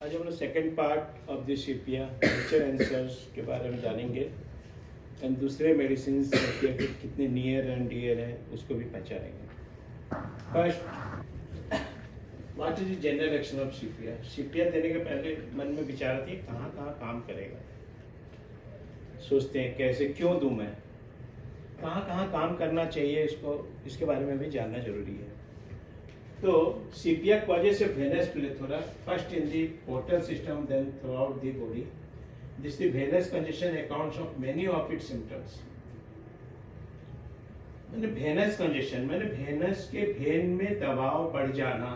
आज हम लोग second part of this sepia nature answers के बारे में जानेंगे एंड दूसरे मेडिसिन के कितने नियर एंड डियर हैं उसको भी पहचानेंगे। First, what is the general action of sepia? Sepia देने के पहले मन में विचार आती है कहाँ कहाँ काम करेगा, सोचते हैं कैसे क्यों दूं मैं, कहाँ कहाँ काम करना चाहिए, इसके बारे में भी जानना जरूरी है। तो सीपिया causes a venous plethora first in the portal system then throughout the body. This the venous congestion accounts of many of its symptoms. मैंने venous congestion मैंने venous के भेन में दबाव बढ़ जाना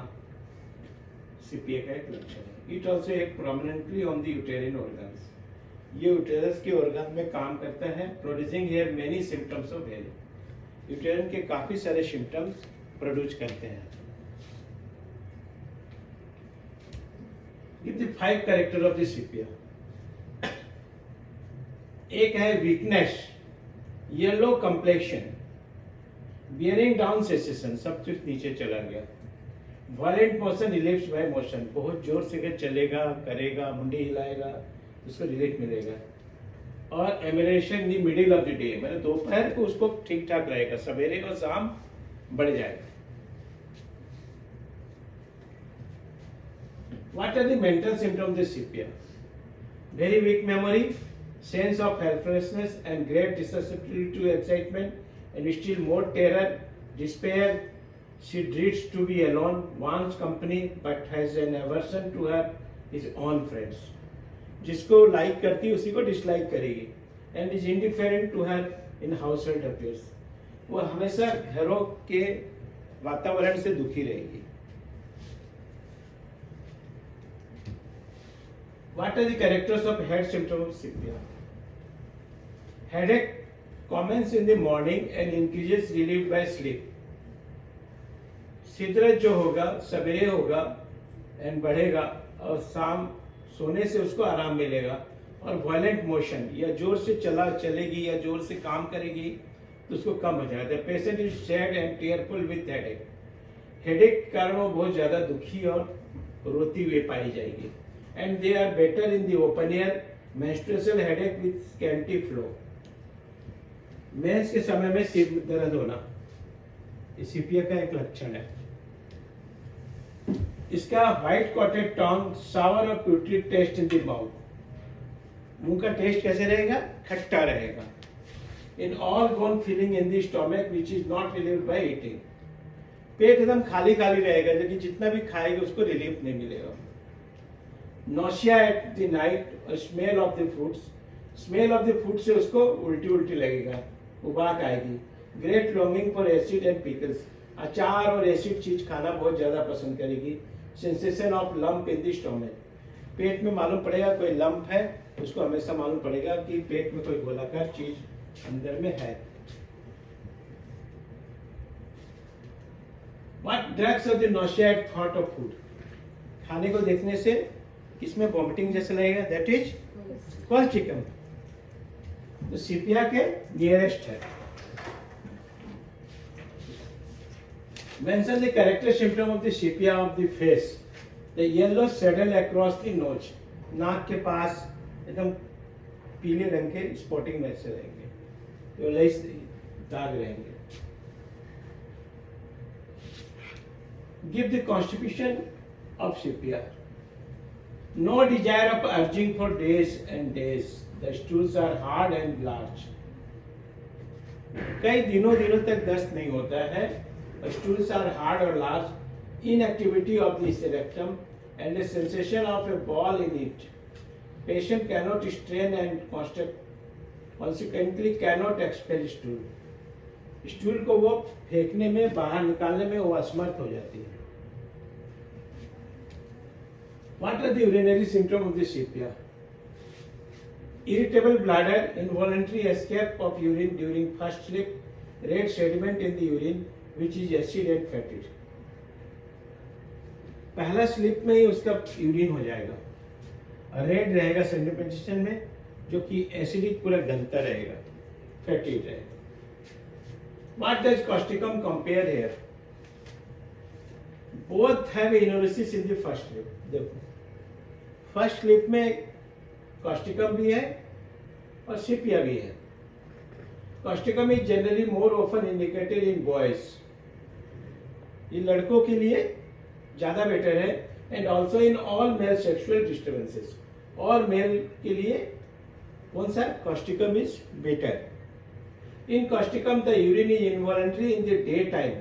सीपिया का एक लक्षण है। It also act prominently on the uterine organs. ये यूटेरस के ऑर्गन में काम करता है, producing here many symptoms of vein. यूटेरन के काफी सारे सिम्टम्स प्रोड्यूस करते हैं। Give the 5 character of the sepia. एक है weakness, yellow complexion, bearing down cessation, सब कुछ नीचे चला गया। Violent motion, relief by motion, बहुत जोर से चलेगा करेगा, मुंडी हिलाएगा, उसको रिलीफ मिलेगा। और emanation in the middle of the day, मैंने दोपहर को उसको ठीक ठाक रहेगा, सवेरे और शाम बढ़ जाएगा। What are the mental symptoms of the sepia? Very weak memory, sense of helplessness and great susceptibility to excitement, and still more terror, despair. She dreads to be alone, wants company, but has an aversion to her his own friends. जिसको like करती उसी को dislike करेगी, and is indifferent to her in household affairs. वो हमेशा घरों के वातावरण से दुखी रहेगी। What are the characters of head symptoms of sepia? Headache commences in the morning and increases relieved by sleep. सिरदर्द जो होगा सवेरे होगा एंड बढ़ेगा और शाम सोने से उसको आराम मिलेगा। और वायलेंट मोशन, या जोर से चलेगी या जोर से काम करेगी तो उसको कम हो जाता है। Patient is sad and tearful with headache. Headache के कारण वो बहुत ज्यादा दुखी और रोती हुई पाई जाएगी। And they are better in the open air, menstrual headache with scanty flow. मेंस के समय में सिर दर्द होना ये सीपिया का एक लक्षण है। इसका व्हाइट कॉटेड टंग, सावर और putrid taste in the mouth. मुंह का टेस्ट कैसे रहेगा? खट्टा रहेगा। In all gone feeling in the stomach which is not relieved by eating. पेट एकदम खाली खाली रहेगा, लेकिन जितना भी खाएगा उसको रिलीफ नहीं मिलेगा। Nausea at the night, smell of the foods, smell of the food से उसको उल्टी उल्टी लगेगा, उबाक आएगी। Great longing for acid and pickles, अचार और एसिड चीज खाना बहुत ज्यादा पसंद करेगी। Sensation of lump in the stomach, पेट में मालूम पड़ेगा कोई लंप है, उसको हमेशा मालूम पड़ेगा कि पेट में कोई गोलाकार चीज अंदर में है। What drugs of the nausea at thought of food, खाने को देखने से किसमें वॉमिटिंग जैसे लगेगा, दैट इज कोलेस्ट्रिकम। तो सीपिया के नियरेस्ट है। Mention the character symptom of the sepia of the face. The yellow saddle across the nose, नाक के पास एकदम पीले रंग के स्पॉटिंग में से रहेंगे, तो लेस दाग रहेंगे। Give the constitution of sepia. No desire of urging for days and days. The stools are hard and large. कई दिनों तक दस्त नहीं होता है। Stools are hard or large. Inactivity of the rectum and a sensation of a ball in it. Patient cannot strain and consequently cannot expel stool. Stool को वो फेंकने में, बाहर निकालने में वो असमर्थ हो जाती है। What are the urinary symptoms of the sepia? Irritable bladder, involuntary escape of urine during first sleep, red sediment in the urine which is acid and fetid. पहला स्लिप में ही उसका यूरिन हो जाएगा, रेड रहेगा सेडिमेंटेशन में, जो कि acidic पूरा गंदा रहेगा, फेटिड रहेगा। What does causticum compare here? Both have a neurosis in the first sleep. देखो फर्स्ट स्लिप में कॉस्टिकम भी है और सिपिया भी है। Causticum is generally more often indicated in boys, ये लड़कों के लिए ज्यादा बेटर है, and also in all male sexual disturbances, और मेल के लिए कौन सा Causticum is better. In Causticum the urine is involuntary in the day time,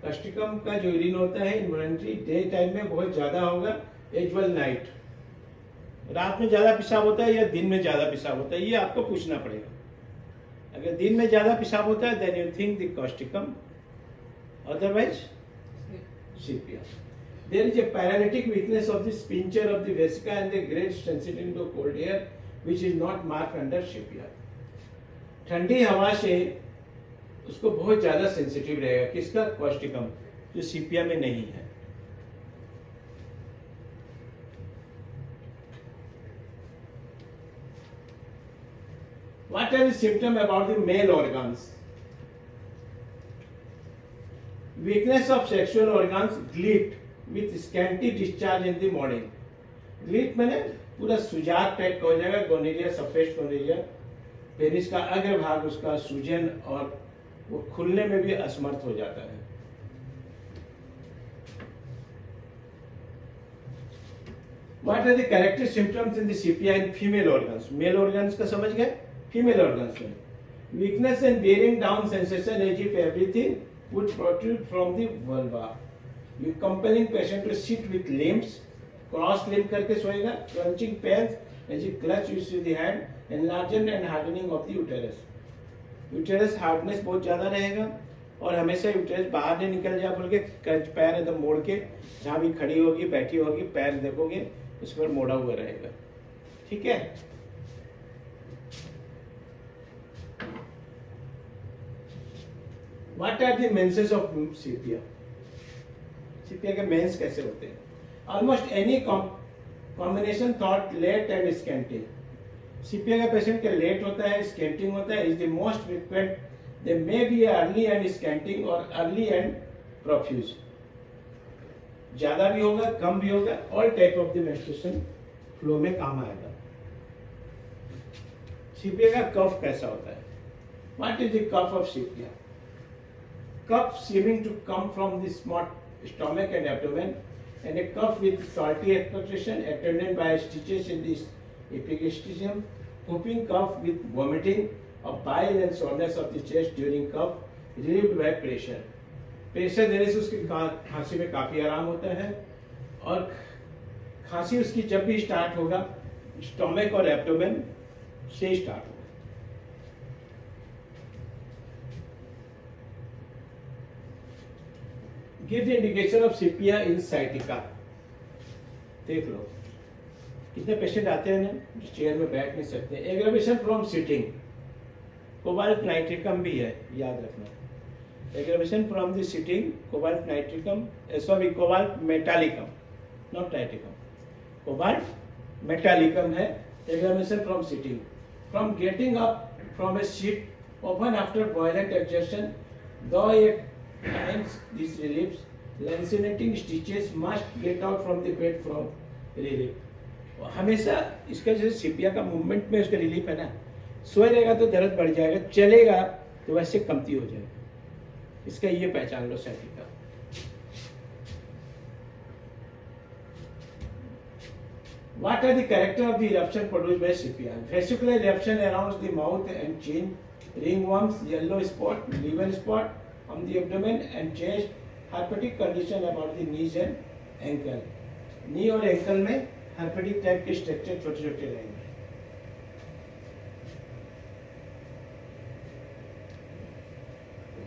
Causticum का जो यूरिन होता है इनवॉलंटरी डे टाइम में बहुत ज्यादा होगा, एज वेल नाइट, रात में ज्यादा पेशाब होता है या दिन में ज्यादा पेशाब होता है, ये आपको पूछना पड़ेगा। अगर दिन में ज्यादा पेशाब होता है then you think the causticum, otherwise sepia. There is a paralytic weakness of the sphincter of the vesica and the great sensitivity to cold air which is not marked under sepia. ठंडी हवा से उसको बहुत ज्यादा sensitive रहेगा, किसका, Causticum, जो सिपिया में नहीं है। What are the symptoms about the male organs? Weakness of sexual organs, glit with scanty discharge in the morning. Glit मैंने पूरा सुजाक टाइप का हो जाएगा, गोनेरिया, सफेद गोनेरिया, पेनिस का अग्रभाग उसका सूजन और वो खुलने में भी असमर्थ हो जाता है। What are the characteristic symptoms in the sepia in female organs? Male organs का समझ गए, फीमेल ऑर्गन्स में weakness and bearing down sensation as if everything would protrude from the vulva, you compelling patient to sit with limbs, cross limb करके सोएगा, crunching pains as if clutch use to the hand, enlargement and hardening of the uterus, uterus hardness बहुत ज्यादा रहेगा और हमेशा uterus बाहर नहीं निकल जाए बोल के क्रंच पैर एकदम मोड़ के, जहां भी खड़ी होगी बैठी होगी पैर देखोगे उस पर मोड़ा हुआ रहेगा, ठीक है। What are the menses of sepia? Sepia के मेंस कैसे होते हैं? Almost any combination thought late and scanty. Sepia का पेशेंट का लेट होता है, स्कैंटिंग होता है, is the most frequent. They may be early and scanting or early and profuse. ज्यादा भी होगा, कम भी होगा, all type of the menstruation flow में काम आएगा। sepia का कफ कैसा होता है? What is the cough of sepia? Cough seeming to come from the stomach and abdomen, and a cough with salty expectoration attended by stitches in the epigastrium, whooping cough with vomiting of bile and soreness of the chest during cough, relieved by pressure. Pressure देने से उसकी खांसी में काफी आराम होता है, और खांसी उसकी जब भी स्टार्ट होगा स्टोमक और एब्डोमेन से स्टार्ट होगा। Give the indication of sepia in sciatica. देख लो कितने पेशेंट आते हैं ना चेयर में बैठ नहीं सकते, aggravation from sitting, cobalt nitricum भी है, याद रखना, aggravation from the sitting, cobalt nitricum, sorry cobalt metallicum, not nitricum, cobalt metallicum है, aggravation from sitting, from getting up from a seat, often after violent exertion, though at times this relieves, lancinating stitches must get out from the bed from relief. हमेशा इसका जैसे सिपिया का movement में उसका relief है ना, सोए रहेगा तो दर्द बढ़ जाएगा, चलेगा तो वैसे कमती हो जाएगा, इसका ये पहचान लो सैटिका। What are the character of the eruption produced by sepia? Vesicular eruption around the mouth and chin, ringworms, yellow spot, liver spot on the abdomen and chest, herpetic condition about the knees and ankle. नी और ankle में herpetic type के structure छोटे छोटे रहेंगे।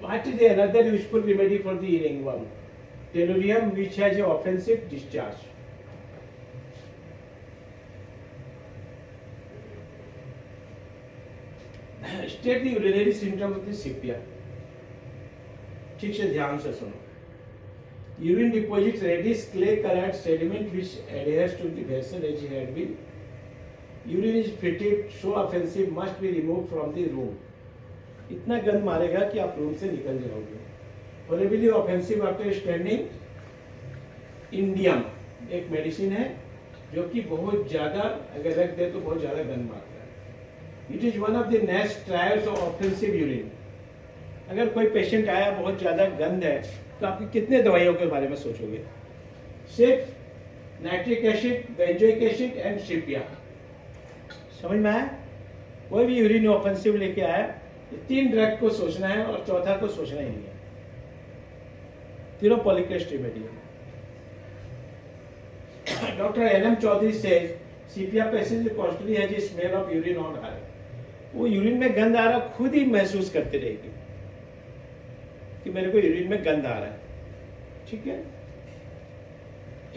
What is another useful remedy for the ringworm? Tellurium, which has an offensive discharge. State the urinary symptom of the sepia. ठीक से ध्यान से सुनो। Urine deposits reddish clay-colored sediment which adheres to the vessel as it had been. Urine is fetid, so offensive, must be removed from the room. इतना गंद मारेगा कि आप रूम से निकल जाओगे। Horribly offensive after standing. Indium एक medicine है, जो कि बहुत ज़्यादा अगर रख दे तो बहुत ज़्यादा गंद मारता है। It is one of the next trials of offensive urine. अगर कोई पेशेंट आया बहुत ज़्यादा गंद है तो आप कितने दवाइयों के बारे में सोचोगे? सिर्फ nitric acid, benzoic acid and sepia. समझ में आया? कोई भी यूरिन ऑफेंसिव लेके आया, ये 3 ड्रग को सोचना है और चौथा को सोचना ही नहीं है। तीनों polycrest remedy. Dr. N.M. Chaudhary says CPR patient constantly has a smell of urine on her. वो यूरिन में गंद आ रहा खुद ही महसूस करते रहेगी कि मेरे को यूरिन में गंद आ रहा है। ठीक है?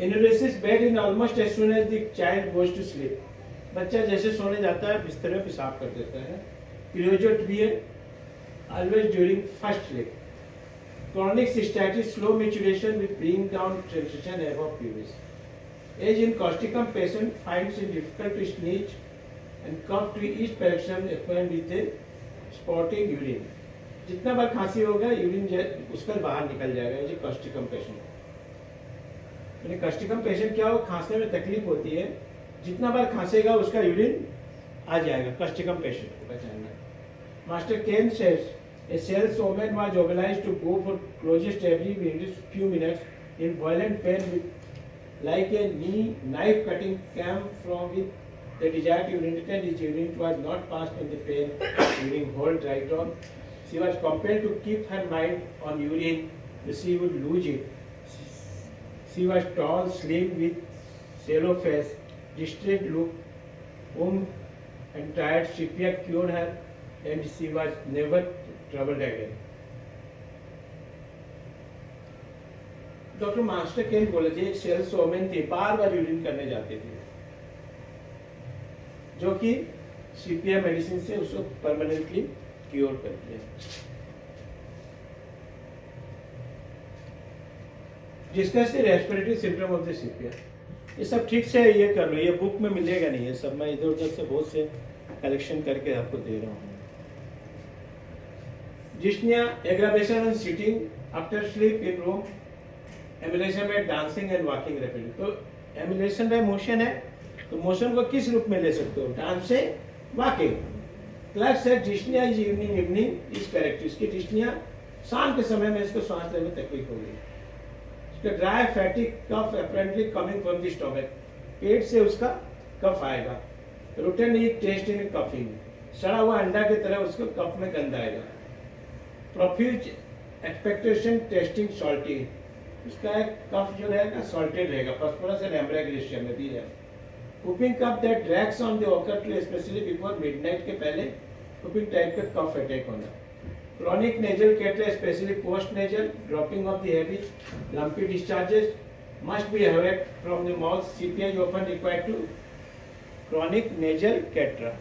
Enuresis bed in almost as soon as the child goes to sleep. बच्चा जैसे सोने जाता है बिस्तर में पेशाब कर देता है। Period भी है always during first sleep. Chronic cystitis, slow maturation with bring down sensation above pubis. Age in causticum patient finds it difficult to sneeze and cough to each person acquainted with a spotting urine. जितना बार खांसी होगा urine उसका बाहर निकल जाएगा। ये causticum patient, यानी causticum patient क्या हो, खांसने में तकलीफ होती है, जितना बार खांसेगा उसका यूरिन आ जाएगा। कास्टिकम पेशेंट को पहचानना। Master Kent says a sales woman was obliged to go for closest every few minutes in violent pain with like a knife cutting came from with the desired urinate, and his urine was not passed in the pain during whole dry down. She was compelled to keep her mind on urine, or she would lose it. She was tall, slim, with sallow face, distressed look, and tired. Shipyard cured her, and she was never troubled again. Doctor master Kent बोले थे एक sales women थी, बार बार urine करने जाती थी, जो कि CPR medicine से उसको परमानेंटली क्योर करती है। Discuss the respiratory symptom of the CPR. ये सब ठीक से ये कर लो, ये बुक में मिलेगा नहीं, ये सब मैं इधर उधर से बहुत से कलेक्शन करके आपको दे रहा हूँ। जिस्निया, aggravation on sitting after sleep in room, ambulation में डांसिंग एंड वॉकिंग रैपिडली। तो एम्बुलेशन में मोशन है, तो मोशन को किस रूप में ले सकते हो? डांस से वॉकिंग। क्लर्क से dyspnoea is evening is correct. इसकी डिस्निया शाम के समय में इसको सांस लेने में तकलीफ होगी। इसका dry fatty cough apparently coming from the stomach, पेट से उसका कफ आएगा। Routine is test in coughing, सड़ा हुआ अंडा की तरह उसको कफ में गंध आएगा। प्रोफ्यूज एक्सपेक्टेशन टेस्टिंग सॉल्टी, उसका एक कफ जो रहेगा सॉल्टेड रहेगा, फॉस्फोरस एंड एम्ब्राग्रेशिया में भी है। Whooping cough that drags on the ochre especially before midnight के पहले कुपिंग टाइप का कफ अटैक होना। Chronic nasal catarrh especially post nasal dropping of the heavy lumpy discharges must be avoided from the mouth. Sepia often required to chronic nasal catarrh.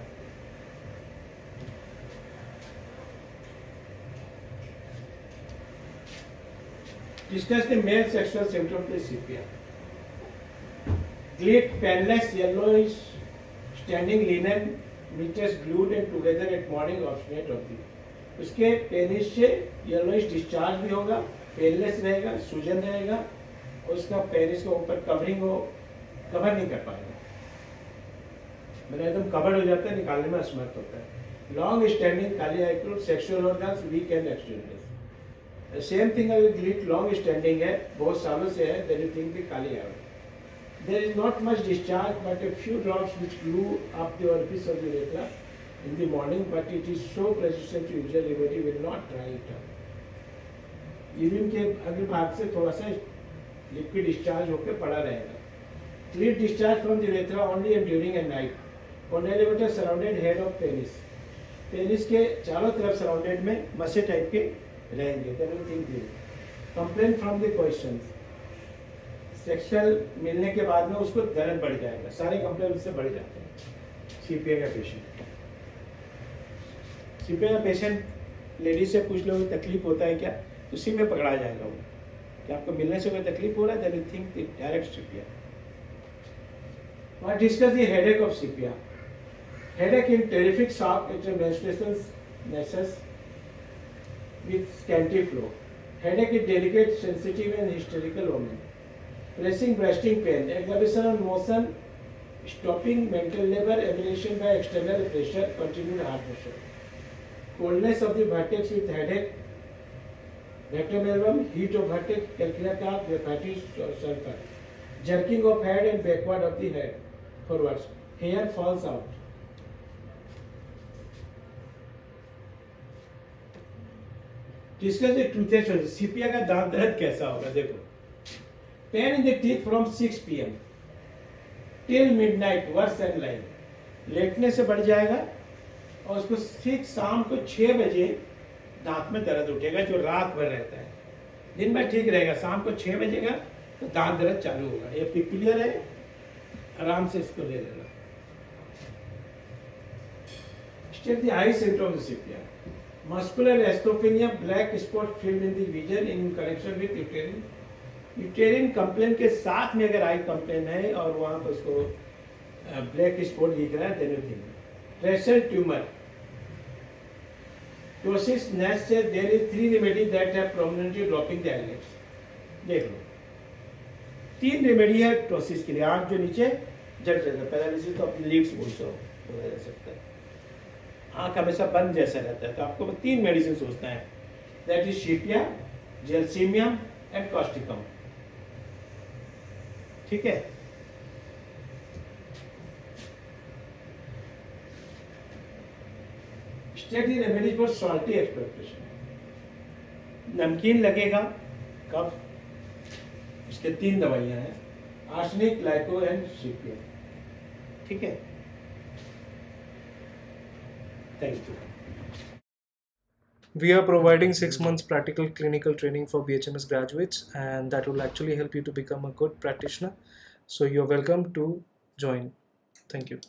Discuss the male sexual symptoms of CPR. Glit, painless, yellowish, standing linen, metres glued and together at morning obstinate of the. उसके penis से yellowish discharge भी होगा, painless रहेगा, सूजन रहेगा, और उसका penis के ऊपर कवरिंग हो, कवर नहीं कर पाएगा, मतलब एकदम कवर हो जाता है, निकालने में असमर्थ होता है। लॉन्ग स्टैंडिंग काली आइक्रोड, sexual organs weak and extended. Same thing अगर ग्लिट लॉन्ग स्टैंडिंग है, बहुत सालों से है, देन यू थिंक द काली आइक्रोड। There is not much discharge, but a few drops which glue up the orifice of the urethra in the morning, but it is so persistent to usual remedy will not dry it up. Urine के अगले भाग से थोड़ा सा liquid discharge होकर पड़ा रहेगा। Clear discharge from the urethra only and during a night. Condylometer surrounded head of penis. Penis के चारों तरफ सराउंडेड में मसे टाइप के रहेंगे। Then you think this. Complaint from the questions. Sexual मिलने के बाद में उसको दर्द बढ़ जाएगा, सारे कंप्लेंट उससे बढ़ जाते हैं। सीपीए का पेशेंट, सीपीए का पेशेंट लेडीज से पूछ लो तकलीफ होता है क्या, उसी में पकड़ा जाएगा वो कि आपको मिलने से कोई तकलीफ हो रहा है, then you think direct sepia. What discuss the headache of sepia. Headache in terrific shock after menstruation ceases with scanty flow. Headache is delicate, sensitive and hysterical women. Pressing breasting pain, aggravation on motion stopping mental labor, ablation by external pressure, continued heart pressure. Coldness of the vertex with headache, rectum album, heat of vertex, calculus calf, hepatitis or sulfur. Jerking of head and backward of the head, forwards. Hair falls out. Discuss the toothache. सीपिया का दांत दर्द कैसा होगा देखो. Pain in the teeth from 6 p.m. till midnight, worse than lying. लेटने से बढ़ जाएगा और उसको ठीक शाम को 6 बजे दांत में दर्द उठेगा जो रात भर रहता है. दिन भर ठीक रहेगा, शाम को 6 बजे का तो दांत दर्द चालू होगा. ये पिकुलियर है, आराम से इसको ले लेना. State the eye symptoms of sepia. Muscular astrophenia, black spot filled in the vision in connection with uterine. यूटेरिन complain के साथ में अगर आई कंप्लेन है और वहाँ पर उसको ब्लैक स्पॉट दिख रहा है, then you think racial tumour. Ptosis नेस से there is 3 remedy that have prominently dropping the eyelids. देख लो 3 रेमेडी है टोसिस के लिए. आंख जो नीचे जड़ जाता है, paralysis of the lids also बोला जा सकता है. आंख हमेशा बंद जैसा रहता है, तो आपको 3 मेडिसिन सोचना है. That is sepia, gelsemium and causticum. ठीक है. Steady remedies for salty expectation. नमकीन लगेगा कफ, इसके 3 दवाइयां हैं, आर्सेनिक, ग्लाइको एंड सीपिया. ठीक है. Thank you. We are providing 6 months practical clinical training for BHMS graduates, and that will actually help you to become a good practitioner. So you're welcome to join. Thank you.